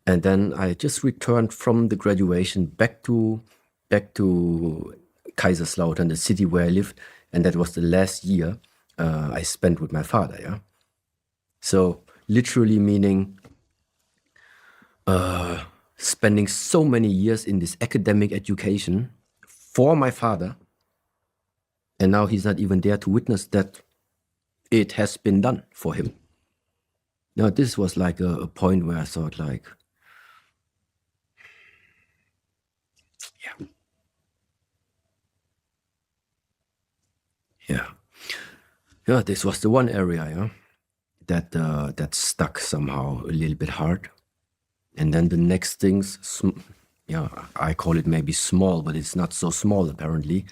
And then I just returned from the graduation back to Kaiserslautern, the city where I lived, and that was the last year I spent with my father. Yeah, so literally meaning spending so many years in this academic education for my father, and now he's not even there to witness that it has been done for him. Now this was like a point where I thought like, yeah, this was the one area, yeah, that stuck somehow a little bit hard. And then the next things, yeah, I call it maybe small, but it's not so small apparently,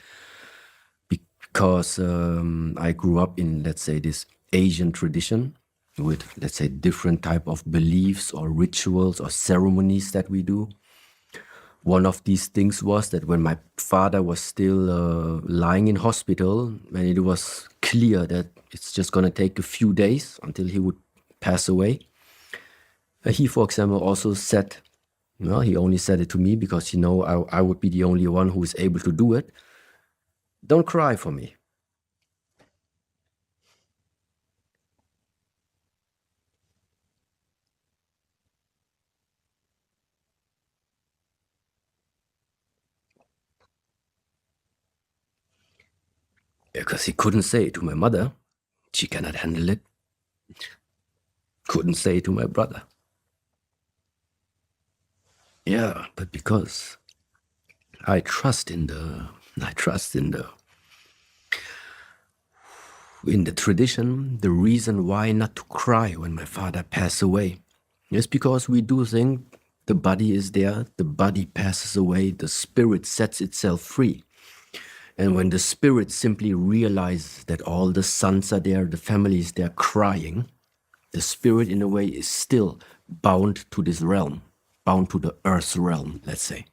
because I grew up in, let's say, this Asian tradition with, let's say, different type of beliefs or rituals or ceremonies that we do. One of these things was that when my father was still lying in hospital, and it was clear that it's just going to take a few days until he would pass away, he, for example, also said, well, he only said it to me because, I would be the only one who is able to do it. Don't cry for me. Because he couldn't say it to my mother. She cannot handle it. Couldn't say it to my brother. Yeah, but because I trust in the tradition, the reason why not to cry when my father passed away is because we do think the body is there, the body passes away, the spirit sets itself free. And when the spirit simply realizes that all the sons are there, the family is there crying, the spirit in a way is still bound to this realm, bound to the earth realm, let's say.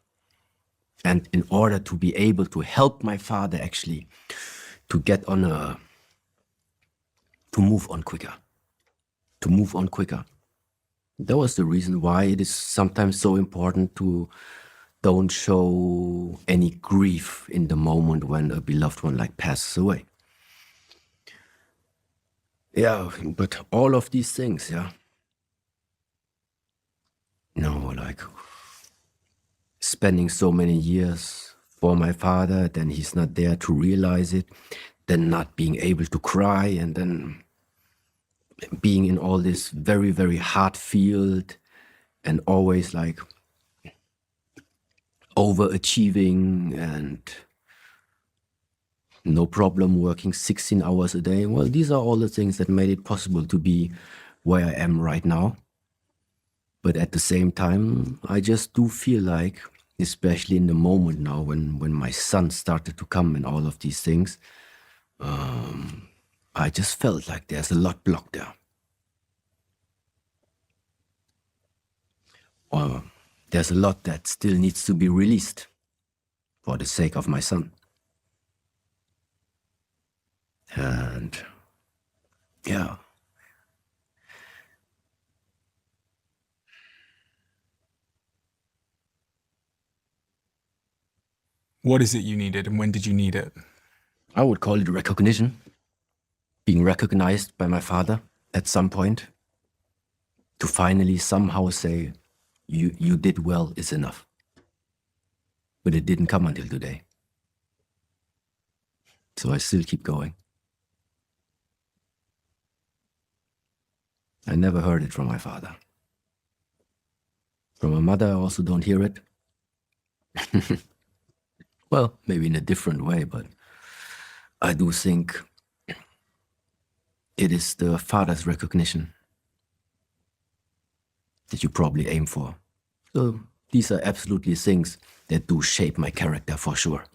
And in order to be able to help my father actually to get on to move on quicker. That was the reason why it is sometimes so important to don't show any grief in the moment when a beloved one like passes away. Yeah, but all of these things, yeah. Like spending so many years for my father, then he's not there to realize it, then not being able to cry, and then being in all this very, very hard field and always like overachieving and no problem working 16 hours a day. Well, these are all the things that made it possible to be where I am right now. But at the same time, I just do feel like, especially in the moment now when my son started to come and all of these things, I just felt like there's a lot blocked there. Or there's a lot that still needs to be released for the sake of my son. And yeah. What is it you needed and when did you need it? I would call it recognition. Being recognized by my father at some point. To finally somehow say, you did well is enough. But it didn't come until today. So I still keep going. I never heard it from my father. From my mother, I also don't hear it. Well, maybe in a different way, but I do think it is the father's recognition that you probably aim for. So these are absolutely things that do shape my character for sure.